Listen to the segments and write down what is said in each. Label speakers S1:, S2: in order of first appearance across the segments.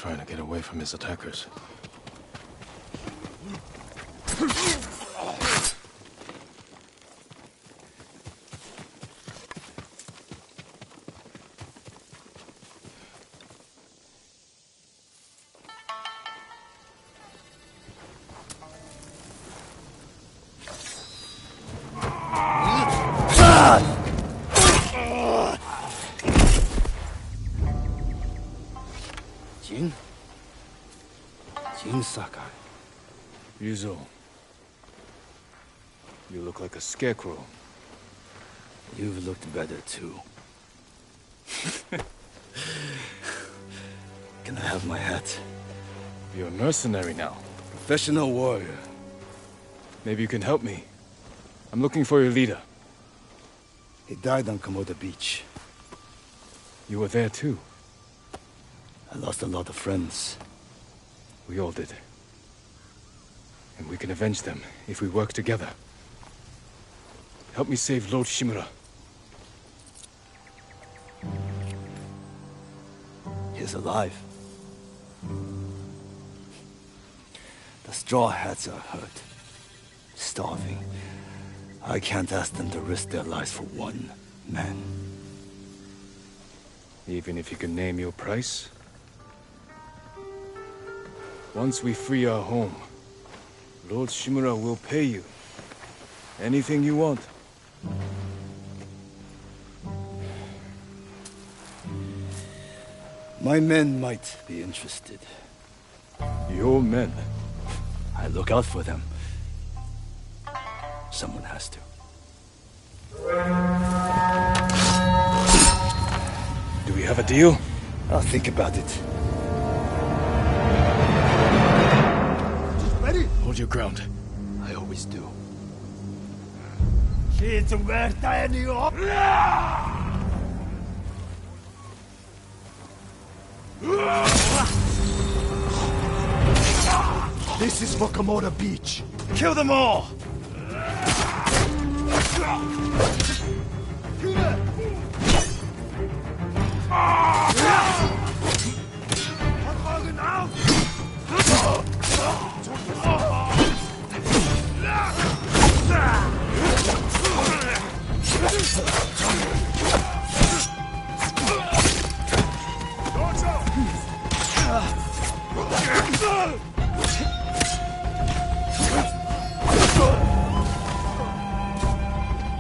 S1: trying to get away from his attackers.
S2: Jin Sakai.
S1: Ryuzo, you look like a scarecrow.
S2: You've looked better too. Can I have my hat?
S1: You're a mercenary now.
S2: Professional warrior.
S1: Maybe you can help me. I'm looking for your leader.
S2: He died on Komoda Beach.
S1: You were there too.
S2: I lost a lot of friends.
S1: We all did. And we can avenge them if we work together. Help me save Lord Shimura.
S2: He's alive. The Straw Hats are hurt. Starving. I can't ask them to risk their lives for one man.
S1: Even if you can name your price? Once we free our home, Lord Shimura will pay you. Anything you want.
S2: My men might be interested.
S1: Your men?
S2: I look out for them. Someone has to.
S1: Do we have a deal?
S2: I'll think about it.
S3: Ready?
S1: Hold your ground.
S2: I always do.
S3: This is for Komoda Beach.
S2: Kill them all!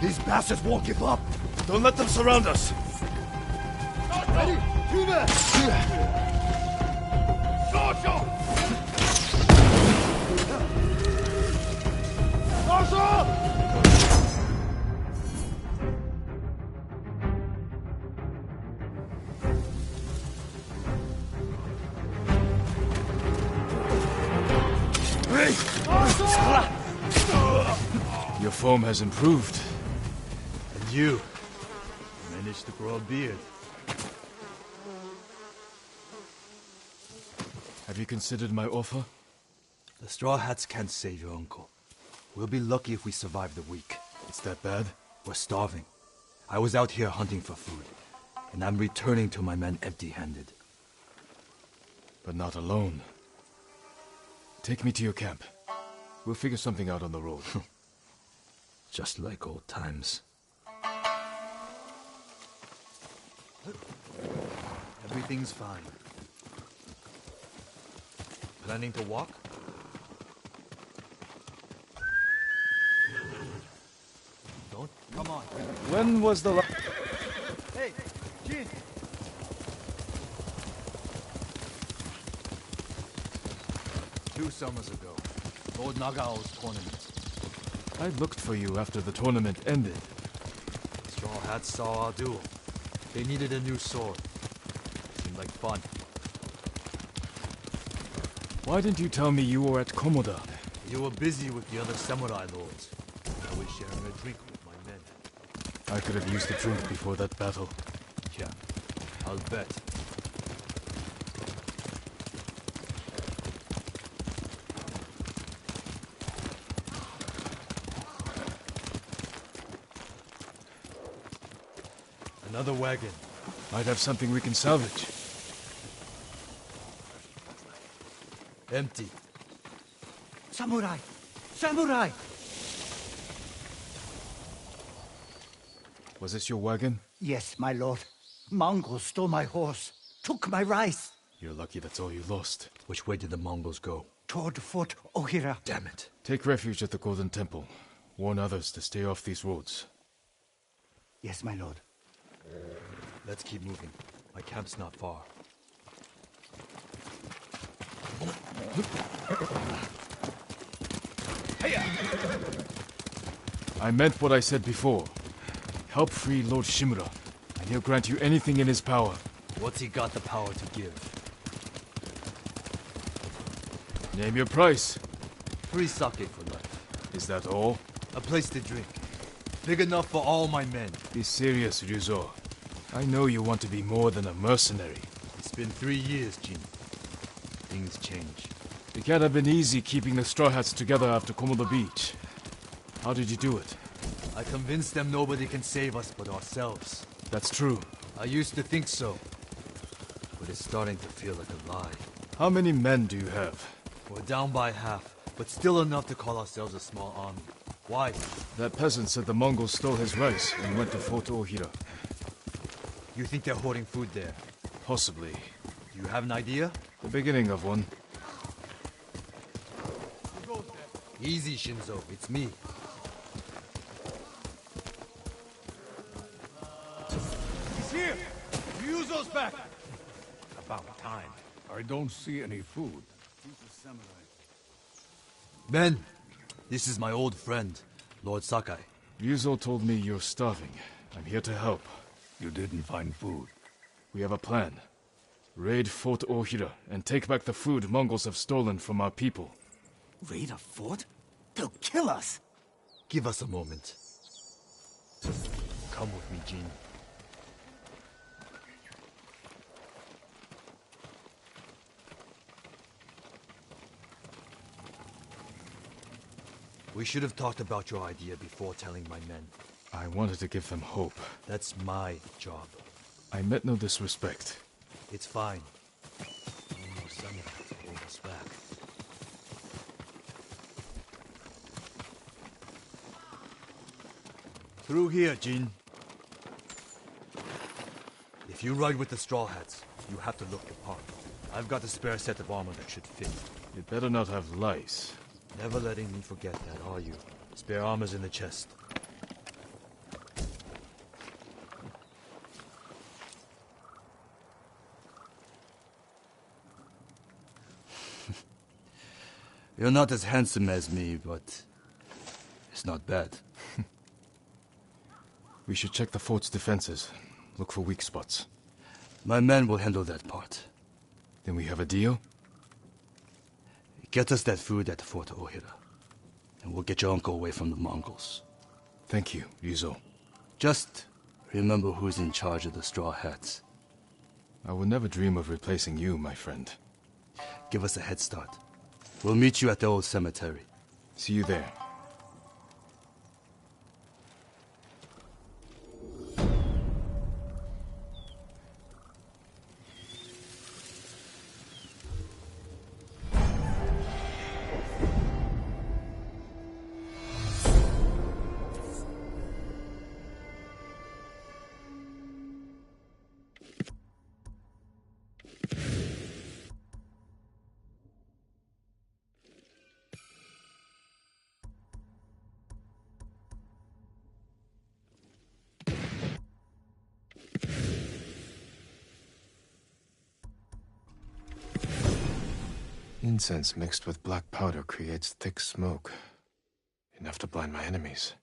S3: These bastards won't give up.
S2: Don't let them surround us!
S3: Ready?
S1: Your form has improved.
S2: And you managed to grow a beard.
S1: Have you considered my offer?
S2: The Straw Hats can't save your uncle. We'll be lucky if we survive the week.
S1: It's that bad?
S2: We're starving. I was out here hunting for food, and I'm returning to my men empty-handed.
S1: But not alone. Take me to your camp. We'll figure something out on the road.
S2: Just like old times. Everything's fine. Planning to walk? Don't. Come on.
S1: When was the last...
S3: Hey, Jin.
S2: 2 summers ago, Lord Nagao's tournament.
S1: I looked for you after the tournament ended.
S2: Straw Hats saw our duel. They needed a new sword. Seemed like fun.
S1: Why didn't you tell me you were at Komoda?
S2: You were busy with the other samurai lords. I was sharing a drink with my men.
S1: I could have used a drink before that battle.
S2: Yeah, I'll bet. Another wagon.
S1: Might have something we can salvage.
S2: Empty.
S3: Samurai! Samurai!
S1: Was this your wagon?
S3: Yes, my lord. Mongols stole my horse, took my rice.
S1: You're lucky that's all you lost.
S2: Which way did the Mongols go?
S3: Toward Fort Ohira.
S2: Damn it.
S1: Take refuge at the Golden Temple. Warn others to stay off these roads.
S3: Yes, my lord.
S2: Let's keep moving. My camp's not far.
S1: I meant what I said before. Help free Lord Shimura, and he'll grant you anything in his power.
S2: What's he got the power to give?
S1: Name your price.
S2: Free sake for life.
S1: Is that all?
S2: A place to drink. Big enough for all my men.
S1: Be serious, Ryuzo. I know you want to be more than a mercenary.
S2: It's been 3 years, Jin. Things change.
S1: It can't have been easy keeping the Straw Hats together after Komoda Beach. How did you do it?
S2: I convinced them nobody can save us but ourselves.
S1: That's true.
S2: I used to think so. But it's starting to feel like a lie.
S1: How many men do you have?
S2: We're down by half, but still enough to call ourselves a small army. Why?
S1: That peasant said the Mongols stole his rice and went to Fort Ohira.
S2: You think they're hoarding food there?
S1: Possibly.
S2: Do you have an idea?
S1: The beginning of one.
S2: Easy, Shinzo. It's me.
S3: He's here! Ryuzo's back!
S4: About time. I don't see any food.
S2: Men, this is my old friend, Lord Sakai.
S1: Ryuzo told me you're starving. I'm here to help.
S4: You didn't find food.
S1: We have a plan. Raid Fort Ohira and take back the food Mongols have stolen from our people.
S3: Raid a fort? They'll kill us!
S2: Give us a moment. Come with me, Jin. We should have talked about your idea before telling my men.
S1: I wanted to give them hope.
S2: That's my job.
S1: I meant no disrespect.
S2: It's fine. No more samurai to hold us back. Through here, Jin. If you ride with the Straw Hats, you have to look the part. I've got a spare set of armor that should fit.
S1: It better not have lice.
S2: Never letting me forget that, are you? Spare armor's in the chest. You're not as handsome as me, but it's not bad.
S1: We should check the fort's defenses. Look for weak spots.
S2: My men will handle that part.
S1: Then we have a deal?
S2: Get us that food at Fort Ohira, and we'll get your uncle away from the Mongols.
S1: Thank you, Ryuzo.
S2: Just remember who's in charge of the Straw Hats.
S1: I would never dream of replacing you, my friend.
S2: Give us a head start. We'll meet you at the old cemetery.
S1: See you there. Incense mixed with black powder creates thick smoke. Enough to blind my enemies.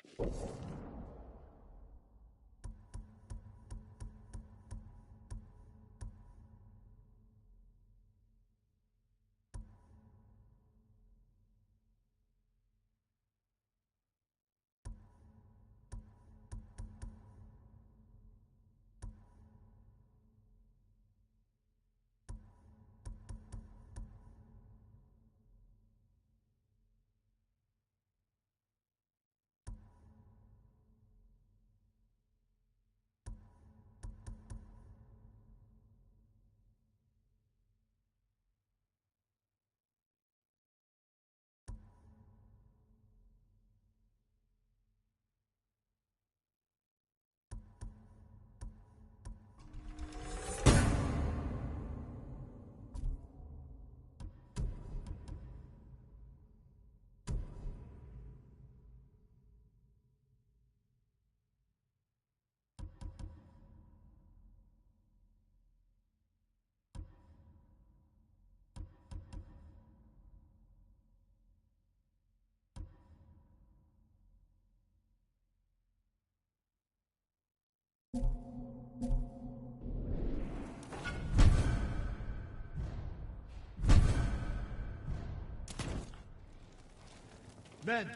S5: Men,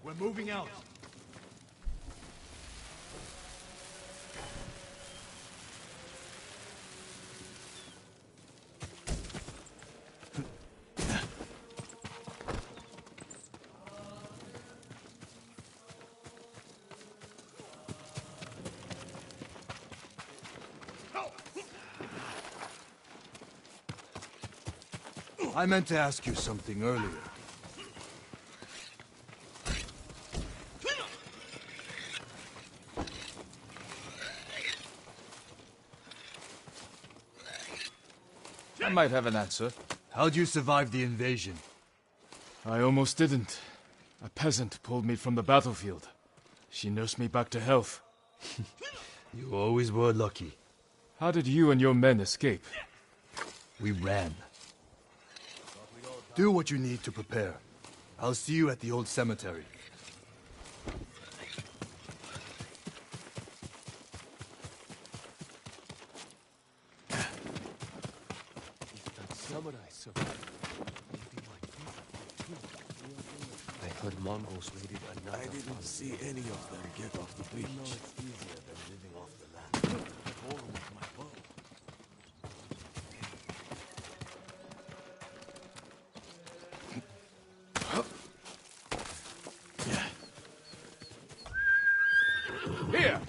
S5: we're moving out.
S2: I meant to ask you something earlier.
S1: I might have an answer.
S2: How'd you survive the invasion?
S1: I almost didn't. A peasant pulled me from the battlefield. She nursed me back to health.
S2: You always were lucky.
S1: How did you and your men escape?
S2: We ran. Do what you need to prepare. I'll see you at the old cemetery.
S6: I heard Mongols raided another. I didn't see any of them get off the beach. You know it's easier than living off the land. I bore with my bow.
S1: Here!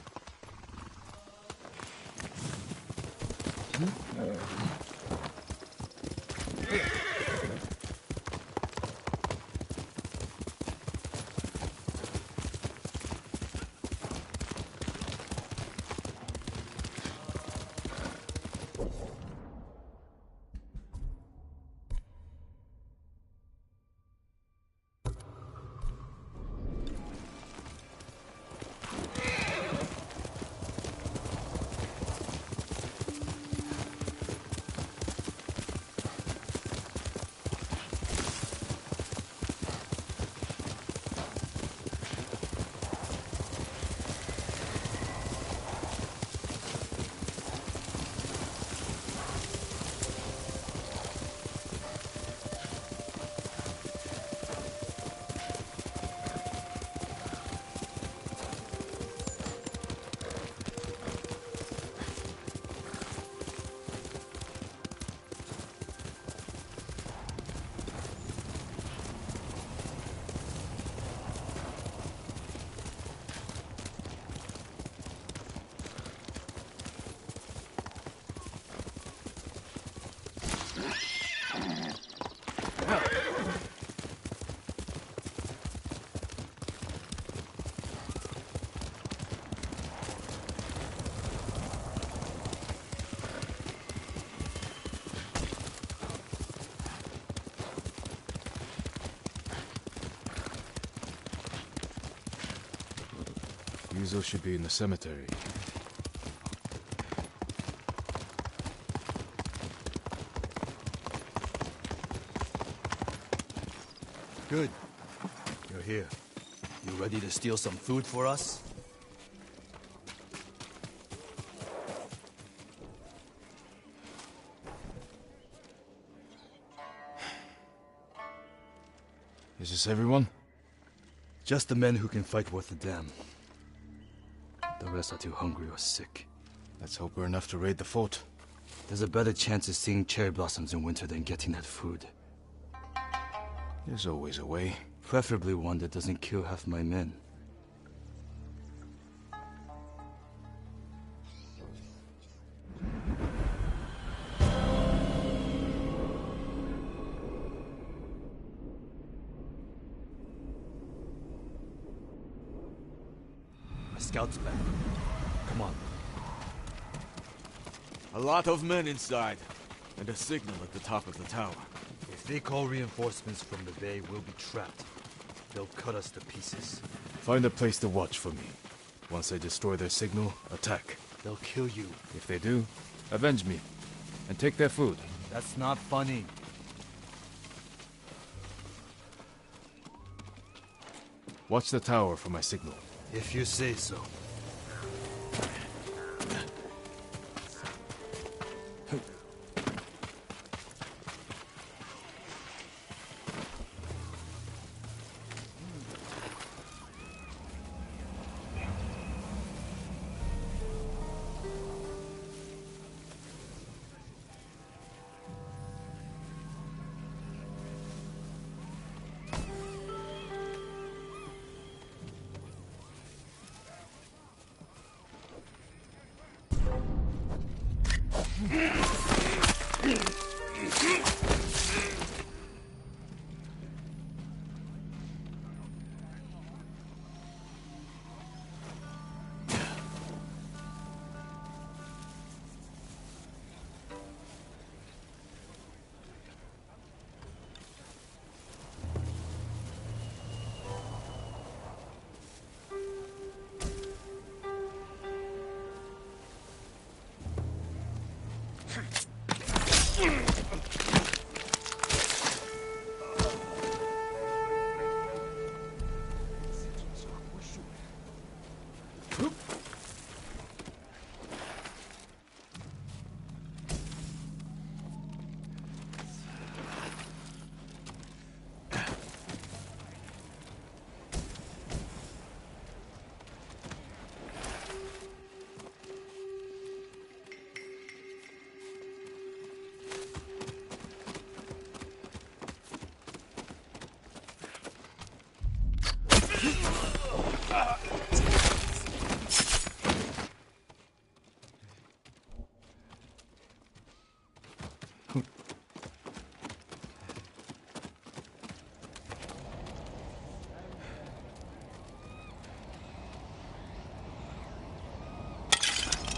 S1: Yuzo should be in the cemetery.
S2: Good. You're here. You ready to steal some food for us?
S1: Is this everyone?
S2: Just the men who can fight worth a damn. The rest are too hungry or sick.
S1: Let's hope we're enough to raid the fort.
S2: There's a better chance of seeing cherry blossoms in winter than getting that food.
S1: There's always a way.
S2: Preferably one that doesn't kill half my men. A scout's back. Come on.
S6: A lot of men inside, and a signal at the top of the tower.
S2: If they call reinforcements from the bay, we'll be trapped. They'll cut us to pieces.
S1: Find a place to watch for me. Once they destroy their signal, attack.
S2: They'll kill you.
S1: If they do, avenge me. And take their food.
S2: That's not funny.
S1: Watch the tower for my signal.
S2: If you say so.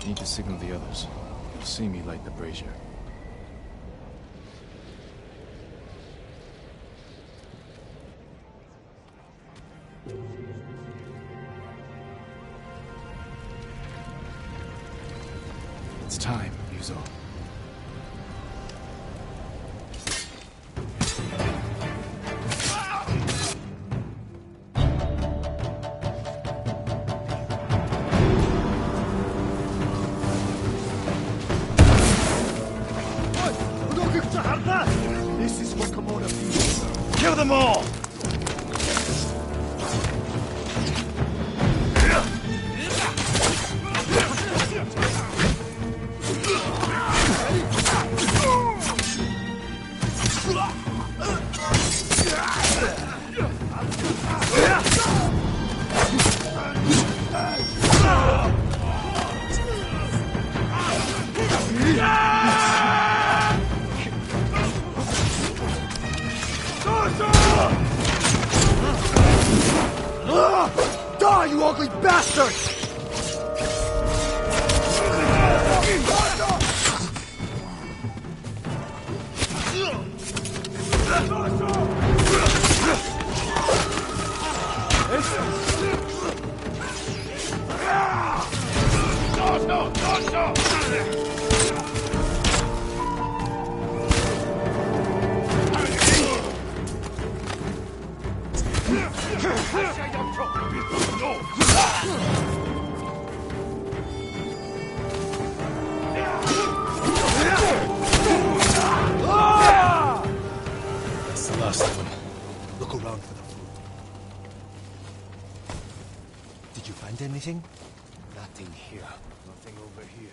S1: Need to signal the others. They'll see me light the brazier. It's time, Ryuzo.
S6: This is what Komoda feels. Kill them all! Die, you ugly bastard!
S1: That's the last of them.
S6: Look around for the food. Did you find anything? Nothing here. Nothing over here.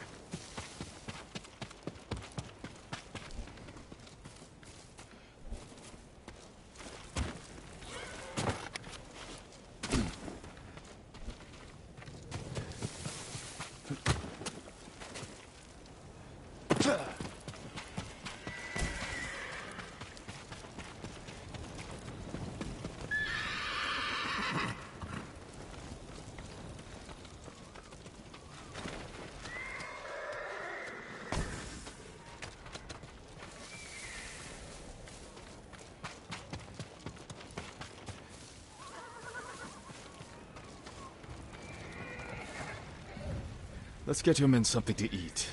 S1: Let's get your men something to eat.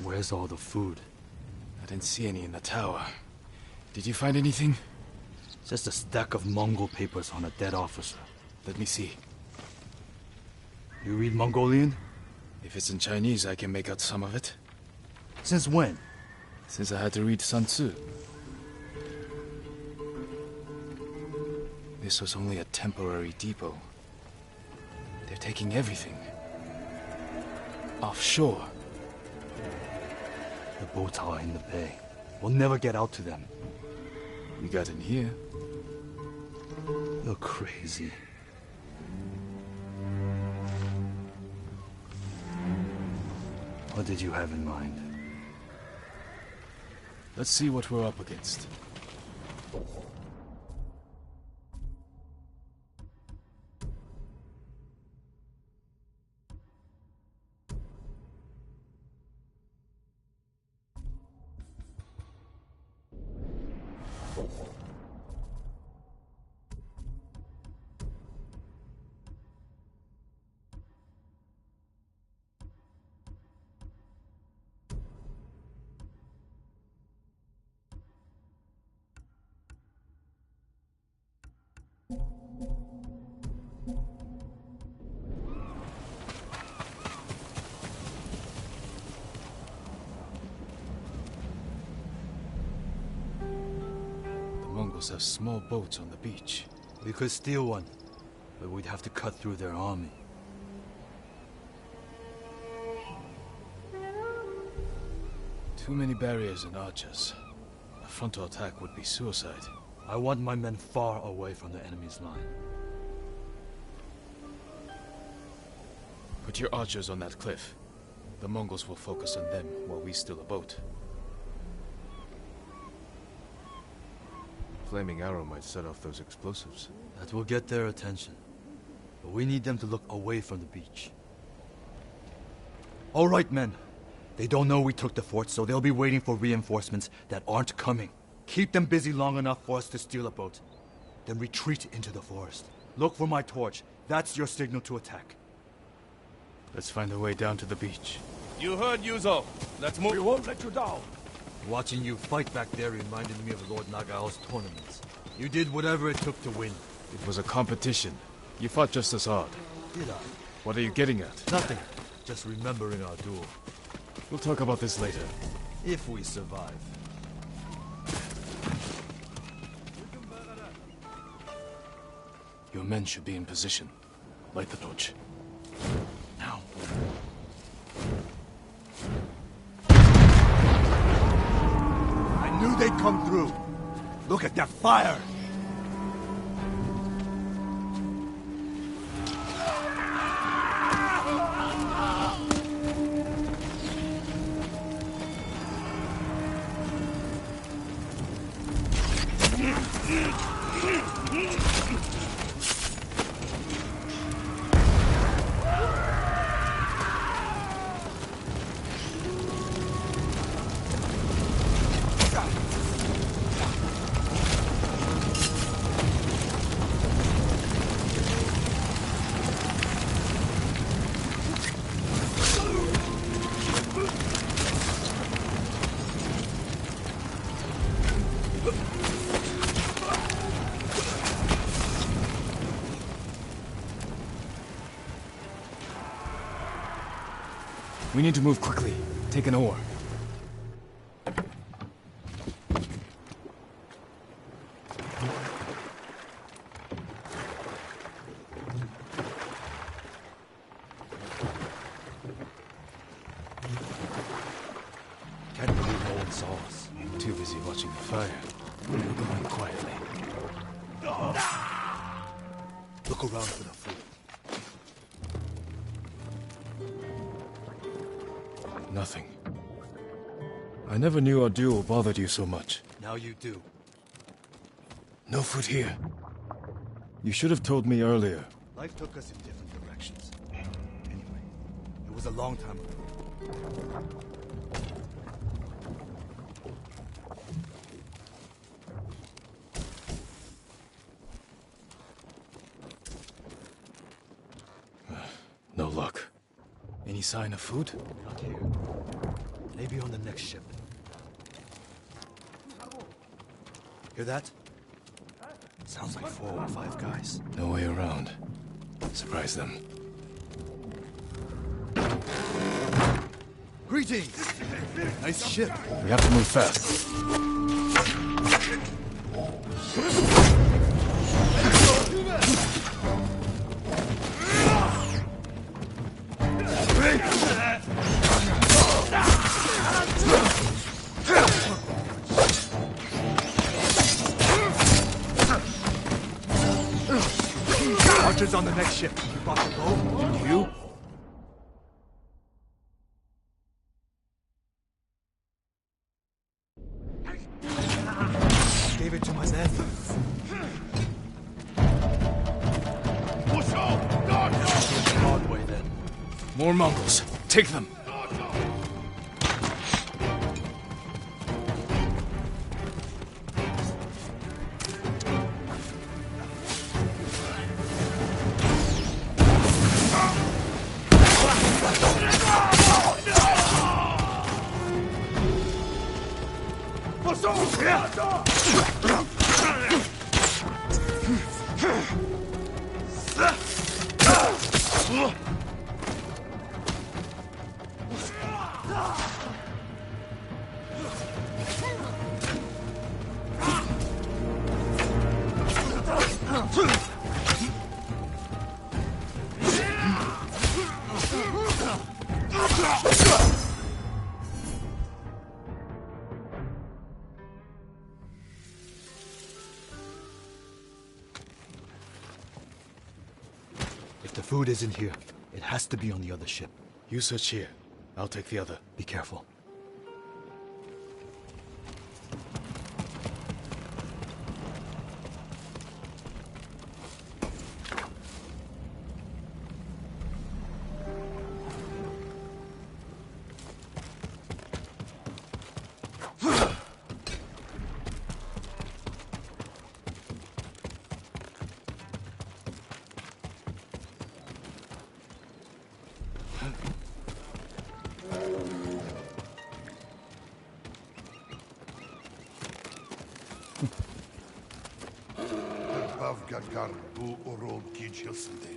S2: Where's all the food?
S1: I didn't see any in the tower. Did you find anything?
S2: Just a stack of Mongol papers on a dead officer.
S1: Let me see.
S2: You read Mongolian?
S1: If it's in Chinese, I can make out some of it.
S2: Since when?
S1: Since I had to read Sun Tzu. This was only a temporary depot. They're taking everything. Offshore.
S2: The boats are in the bay. We'll never get out to them.
S1: We got in here.
S2: You're crazy. What did you have in mind?
S1: Let's see what we're up against. The Mongols have small boats on the beach.
S2: We could steal one, but we'd have to cut through their army.
S1: Too many barriers and archers. A frontal attack would be suicide.
S2: I want my men far away from the enemy's line.
S1: Put your archers on that cliff. The Mongols will focus on them while we steal a boat.
S6: Flaming arrow might set off those explosives.
S2: That will get their attention. But we need them to look away from the beach. All right, men. They don't know we took the fort, so they'll be waiting for reinforcements that aren't coming. Keep them busy long enough for us to steal a boat. Then retreat into the forest. Look for my torch. That's your signal to attack.
S1: Let's find a way down to the beach.
S6: You heard Yuzo. Let's move.
S4: We won't let you down.
S2: Watching you fight back there reminded me of Lord Nagao's tournaments. You did whatever it took to win.
S1: It was a competition. You fought just as hard.
S2: Did I?
S1: What are you getting at?
S2: Nothing. Just remembering our duel.
S1: We'll talk about this later.
S2: If we survive.
S1: Your men should be in position. Light the torch. Now.
S2: I knew they'd come through. Look at that fire!
S1: We need to move quickly. Take an oar.
S2: Can't believe no one saw us.
S1: Too busy watching the fire. We're going quietly.
S2: Look around for the food.
S1: Nothing. I never knew our duel bothered you so much.
S2: Now you do.
S1: No food here. You should have told me earlier.
S2: Life took us in different directions. Anyway, it was a long time ago.
S1: No luck. Any sign of food?
S2: Not here. Maybe on the next ship. Hear that? Sounds like 4 or 5 guys.
S1: No way around. Surprise them.
S2: Greetings! Nice ship.
S1: We have to move fast.
S2: Archers on the next ship. You brought the bow?
S1: You? More Mongols. Take them.
S2: If the food isn't here, it has to be on the other ship.
S1: You search here. I'll take the other.
S2: Be careful.
S5: Bavgadgar bu orol geçilsinde.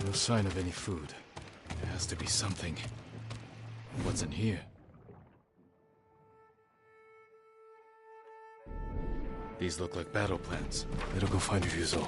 S1: No sign of any food. There has to be something. What's in here? These look like battle plans. Better go find Ryuzo.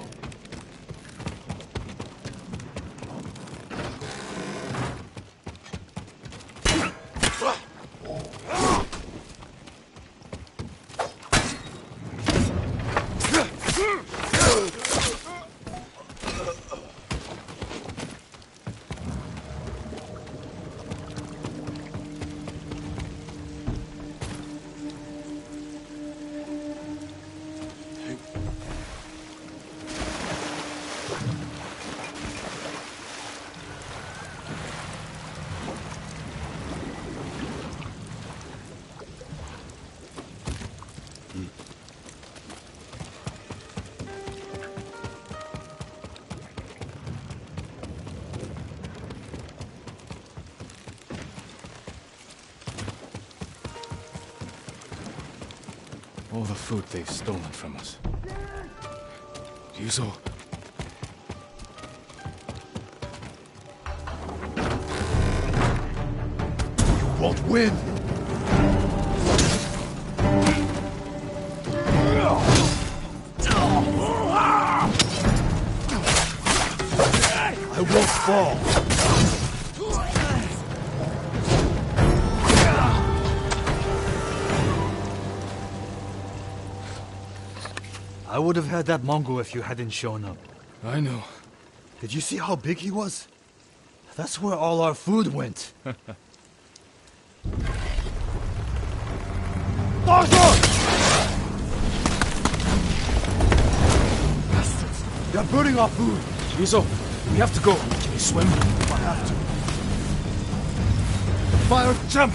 S1: all the food they've stolen from us. Ryuzo.
S2: You won't win! I won't fall! I would have had that Mongol if you hadn't shown up.
S1: I know.
S2: Did you see how big he was? That's where all our food went. Bastards! They're burning our food!
S1: Ryuzo, we have to go. Can you swim?
S2: I have to.
S1: Fire, jump!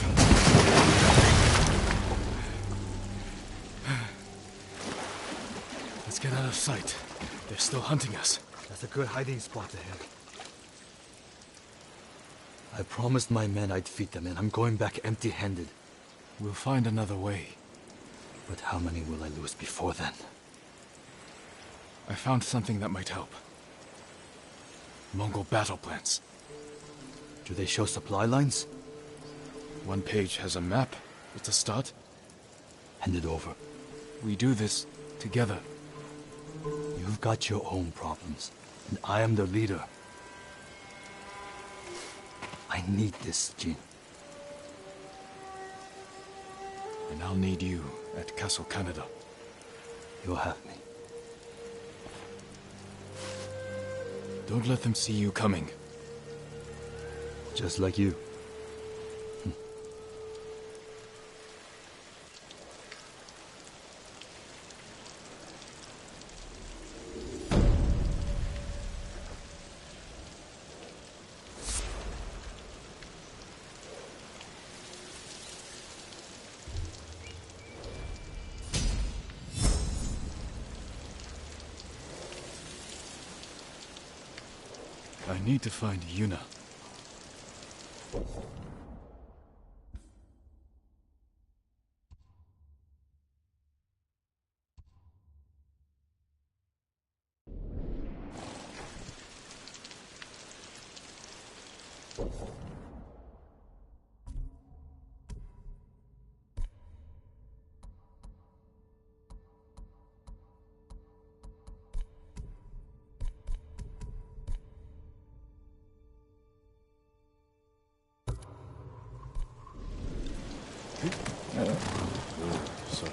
S1: Let's get out of sight. They're still hunting us.
S2: That's a good hiding spot ahead. I promised my men I'd feed them, and I'm going back empty-handed.
S1: We'll find another way.
S2: But how many will I lose before then?
S1: I found something that might help. Mongol battle plans.
S2: Do they show supply lines?
S1: One page has a map. It's a start.
S2: Hand it over.
S1: We do this together.
S2: You've got your own problems, and I am the leader. I need this, Jin.
S1: And I'll need you at Castle Kaneda.
S2: You'll have me.
S1: Don't let them see you coming.
S2: Just like you.
S1: I need to find Yuna. Sorry.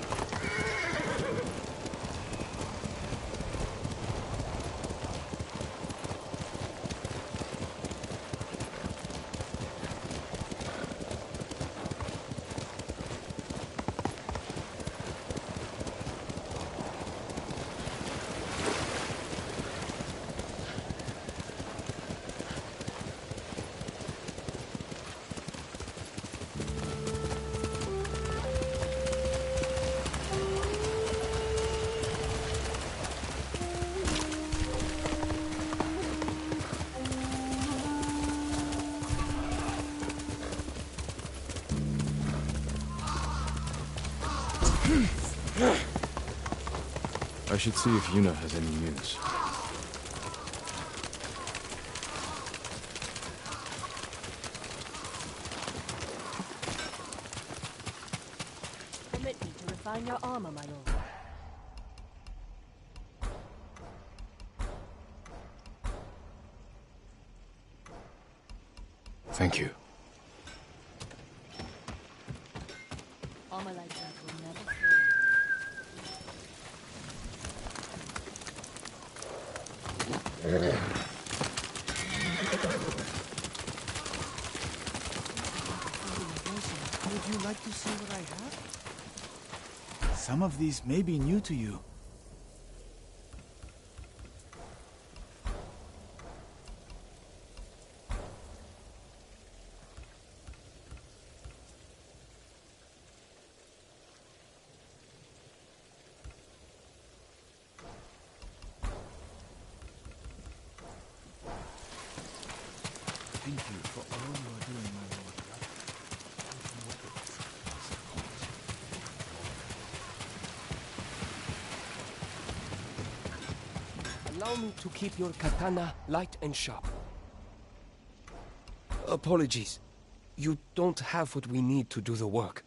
S1: I should see if Yuna has any news.
S7: Permit me to refine your armor, my lord.
S1: Thank you.
S7: Armor like that will never fail.
S3: Would you like to see what I have? Some of these may be new to you. Thank you for all you are doing, my lord.
S8: Allow me to keep your katana light and sharp. Apologies. You don't have what we need to do the work.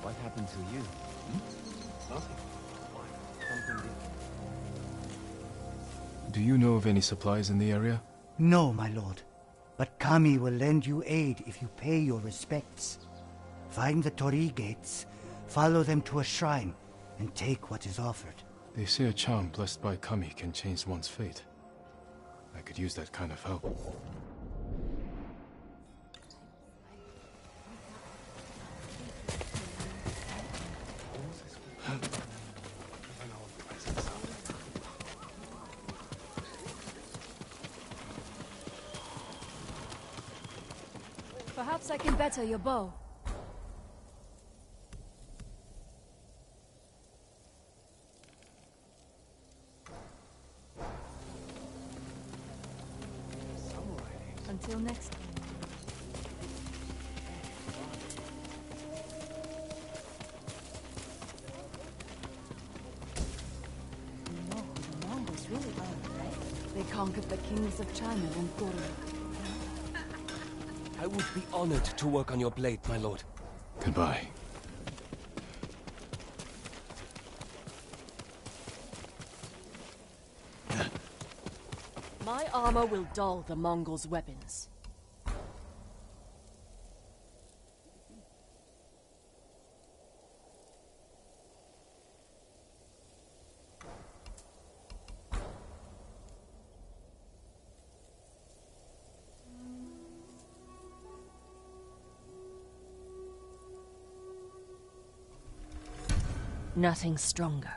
S1: What happened to you?
S8: Nothing. Why? Something different.
S1: Do you know of any supplies in the area?
S3: No, my lord. But Kami will lend you aid if you pay your respects. Find the Torii gates, follow them to a shrine, and take what is offered.
S1: They say a charm blessed by Kami can change one's fate. I could use that kind of help.
S7: Perhaps I can better your bow. Until next time. You know who the Mongols really are, right? They conquered the kings of China and Korea.
S8: I would be honored to work on your blade, my lord.
S1: Goodbye.
S7: My armor will dull the Mongols' weapons. Nothing stronger.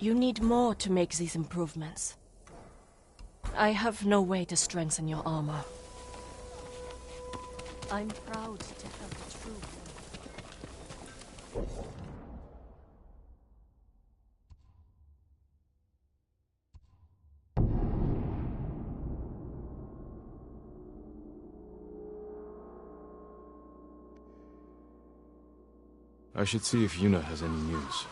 S7: You need more to make these improvements. I have no way to strengthen your armor. I'm proud to help a true warrior.
S1: I should see if Yuna has any news.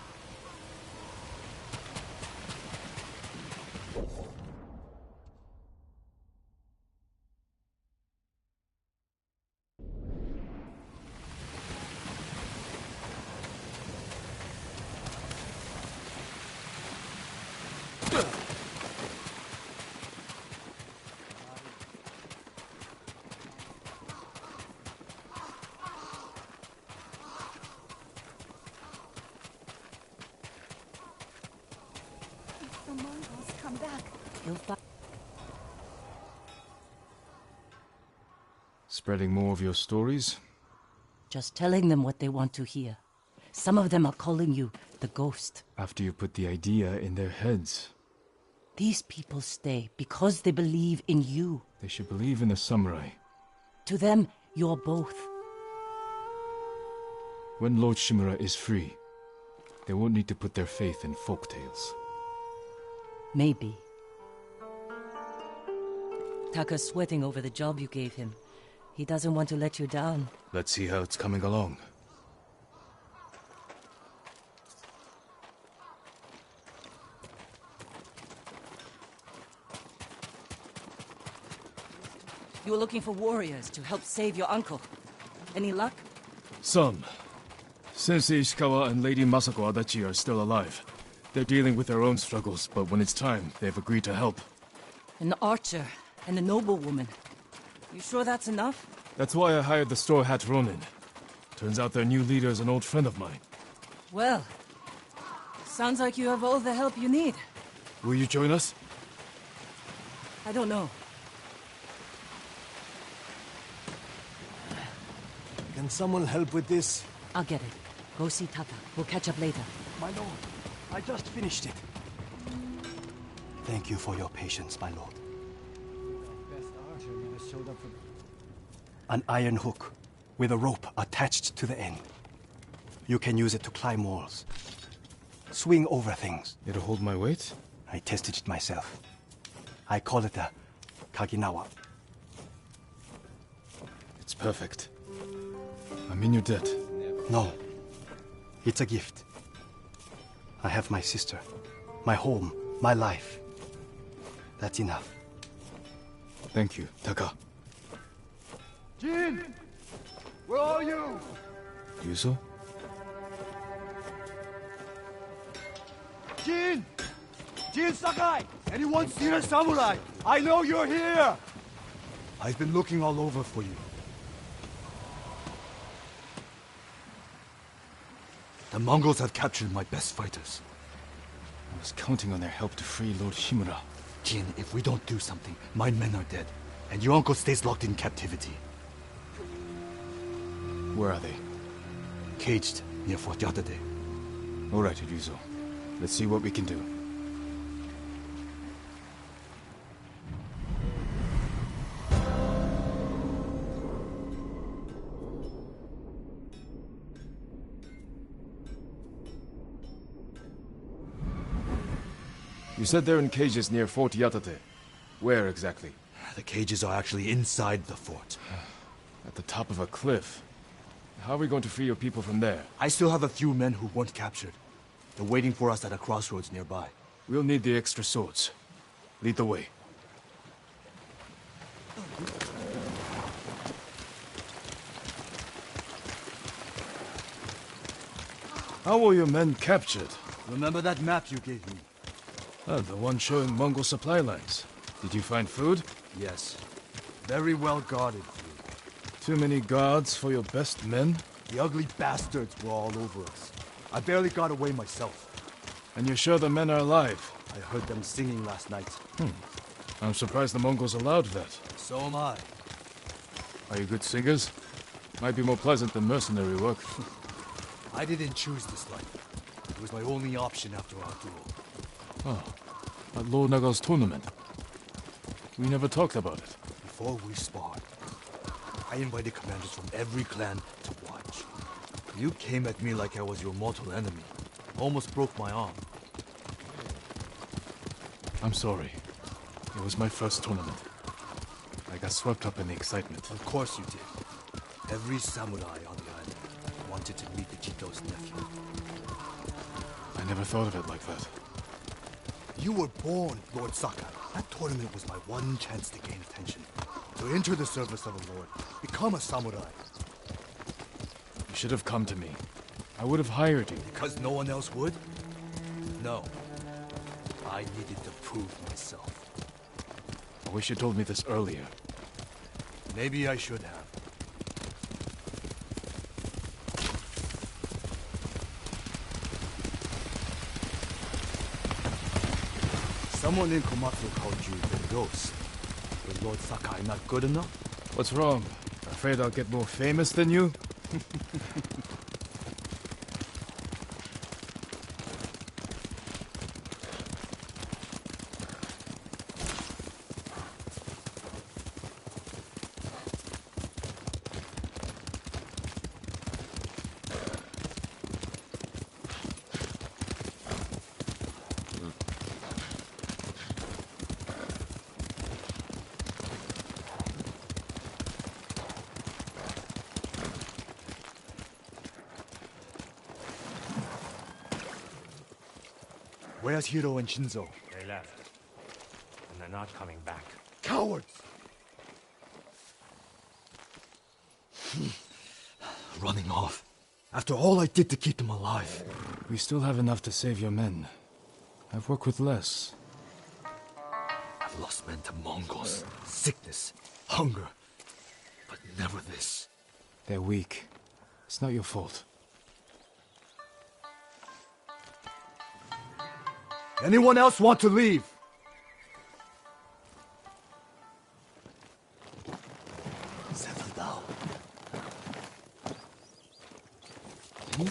S7: The Mongols come back. You'll find.
S1: Spreading more of your stories?
S9: Just telling them what they want to hear. Some of them are calling you the ghost.
S1: After you put the idea in their heads.
S9: These people stay because they believe in you.
S1: They should believe in the samurai.
S9: To them, you're both.
S1: When Lord Shimura is free, they won't need to put their faith in folktales.
S9: Maybe. Taka's sweating over the job you gave him. He doesn't want to let you down.
S1: Let's see how it's coming along.
S9: You were looking for warriors to help save your uncle. Any luck?
S1: Some. Sensei Ishikawa and Lady Masako Adachi are still alive. They're dealing with their own struggles, but when it's time, they've agreed to help.
S9: An archer and a noblewoman. You sure that's enough?
S1: That's why I hired the Straw Hat Ronin. Turns out their new leader is an old friend of mine.
S9: Well, sounds like you have all the help you need.
S1: Will you join us?
S9: I don't know.
S6: Can someone help with this?
S9: I'll get it. Go see Taka. We'll catch up later.
S10: My lord, I just finished it. Thank you for your patience, my lord. An iron hook with a rope attached to the end. You can use it to climb walls. Swing over things.
S1: It'll hold my weight?
S10: I tested it myself. I call it a Kaginawa.
S1: It's perfect. I'm in your debt.
S10: No. It's a gift. I have my sister, my home, my life. That's enough.
S1: Thank you, Taka.
S2: Jin! Where are you?
S1: Yuzo?
S2: Jin! Jin Sakai! Anyone seen a samurai? I know you're here! I've been looking all over for you. The Mongols have captured my best fighters.
S1: I was counting on their help to free Lord Shimura.
S2: Jin, if we don't do something, my men are dead. And your uncle stays locked in captivity.
S1: Where are they?
S2: Caged near Fort Yatate.
S1: All right, Ryuzo. Let's see what we can do. You said they're in cages near Fort Yatate. Where exactly?
S2: The cages are actually inside the fort.
S1: At the top of a cliff. How are we going to free your people from there?
S2: I still have a few men who weren't captured. They're waiting for us at a crossroads nearby.
S1: We'll need the extra swords. Lead the way. How were your men captured?
S2: Remember that map you gave me?
S1: The one showing Mongol supply lines. Did you find food?
S2: Yes. Very well guarded food.
S1: Too many guards for your best men?
S2: The ugly bastards were all over us. I barely got away myself.
S1: And you're sure the men are alive?
S2: I heard them singing last night.
S1: I'm surprised the Mongols allowed that.
S2: So am I.
S1: Are you good singers? Might be more pleasant than mercenary work.
S2: I didn't choose this life. It was my only option after our duel.
S1: Oh, at Lord Naga's tournament. We never talked about it.
S2: Before we sparred, I invited commanders from every clan to watch. You came at me like I was your mortal enemy. Almost broke my arm.
S1: I'm sorry. It was my first tournament. I got swept up in the excitement.
S2: Of course you did. Every samurai on the island wanted to meet the Jito's nephew.
S1: I never thought of it like that.
S2: You were born, Lord Sakai. That tournament was my one chance to gain attention. To enter the service of a lord. Become a samurai.
S1: You should have come to me. I would have hired you.
S2: Because no one else would? No. I needed to prove myself.
S1: I wish you told me this earlier.
S2: Maybe I should have. Someone in Komatsu called you the Ghost. Was Lord Sakai not good enough?
S1: What's wrong? Afraid I'll get more famous than you?
S2: Where's Hiro and Shinzo?
S11: They left. And they're not coming back.
S2: Cowards! Running off. After all I did to keep them alive.
S1: We still have enough to save your men. I've worked with less.
S2: I've lost men to Mongols, sickness, hunger. But never this.
S1: They're weak. It's not your fault.
S2: Anyone else want to leave? Settle down.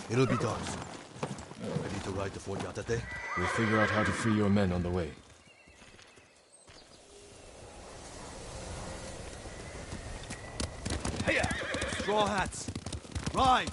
S2: It'll be dark soon. Ready to ride to Fort Yatate?
S1: We'll figure out how to free your men on the way.
S2: Hey, straw hats! Ride!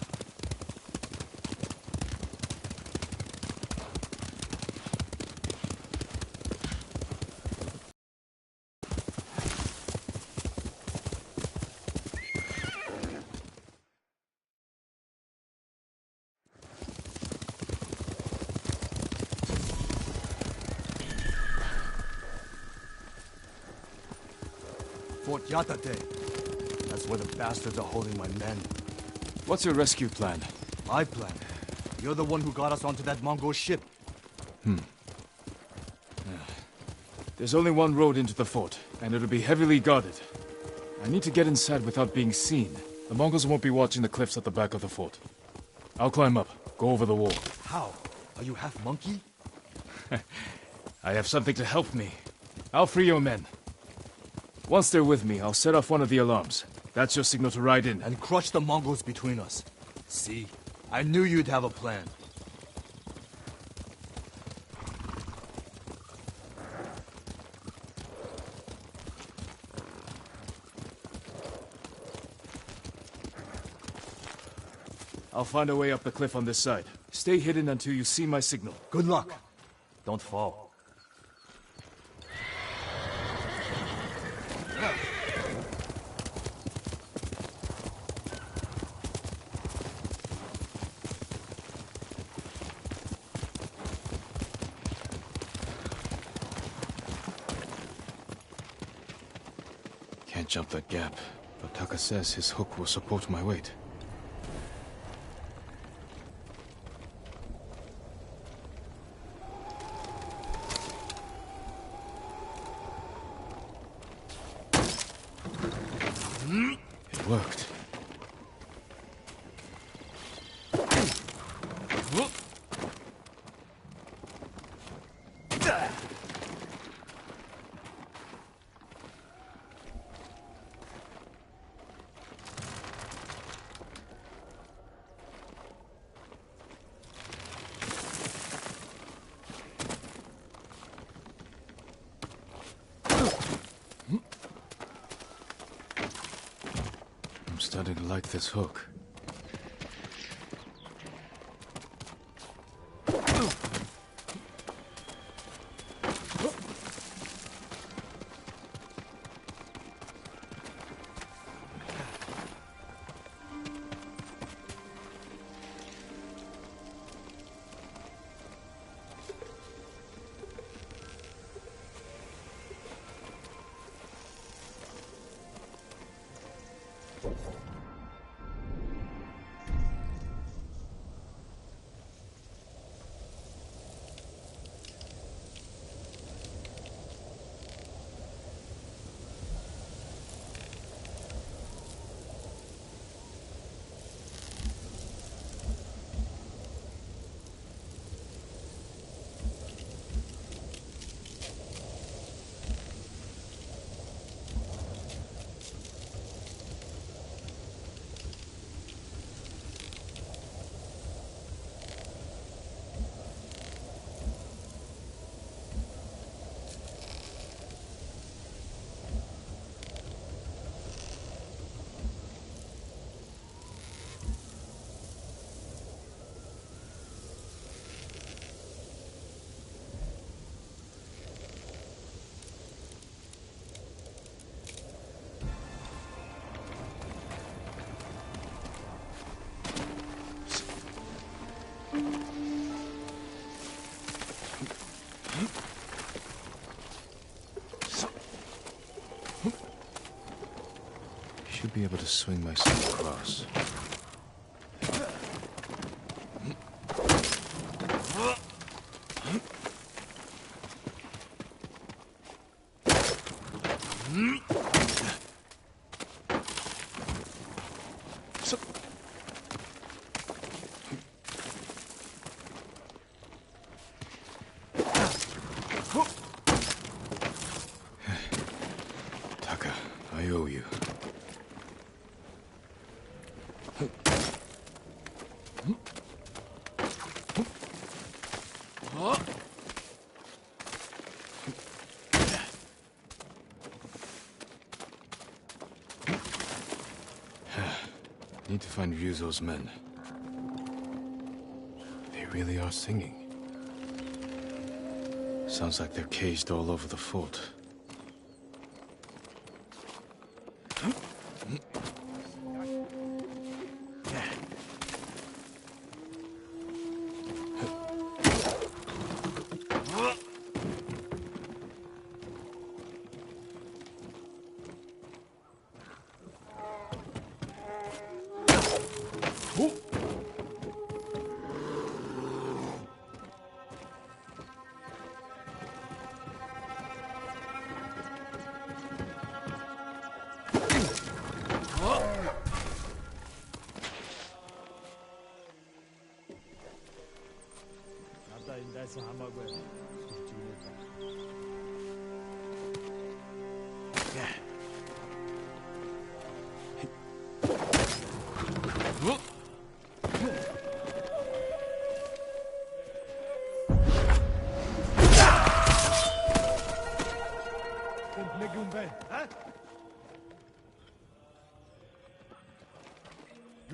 S2: Fort Yatate. That's where the bastards are holding my men.
S1: What's your rescue plan?
S2: My plan? You're the one who got us onto that Mongol ship.
S1: There's only one road into the fort, and it'll be heavily guarded. I need to get inside without being seen. The Mongols won't be watching the cliffs at the back of the fort. I'll climb up, go over the wall.
S2: How? Are you half monkey?
S1: I have something to help me. I'll free your men. Once they're with me, I'll set off one of the alarms. That's your signal to ride in.
S2: And crush the Mongols between us. See? I knew you'd have a plan.
S1: I'll find a way up the cliff on this side. Stay hidden until you see my signal.
S2: Good luck. Don't fall.
S1: Can't jump that gap, but Taka says his hook will support my weight. It worked. I'm starting to like this hook. Should be able to swing myself across. Need to find Ryuzo's men. They really are singing. Sounds like they're caged all over the fort.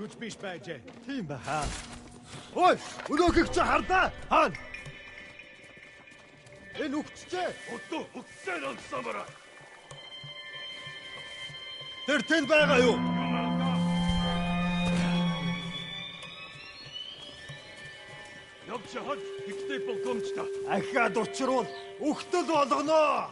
S12: Юуч биш байжээ. Тийм ба хаа. Ой, өнөөгч чи хардаа. Хаан. Энэ үгчээ. Өдөө үгсээр онсомороо. Тэр тэнд байгаа юу? Явж хад ихтэй болгоомжтой. Ахаад учруул үхтэл болгоно.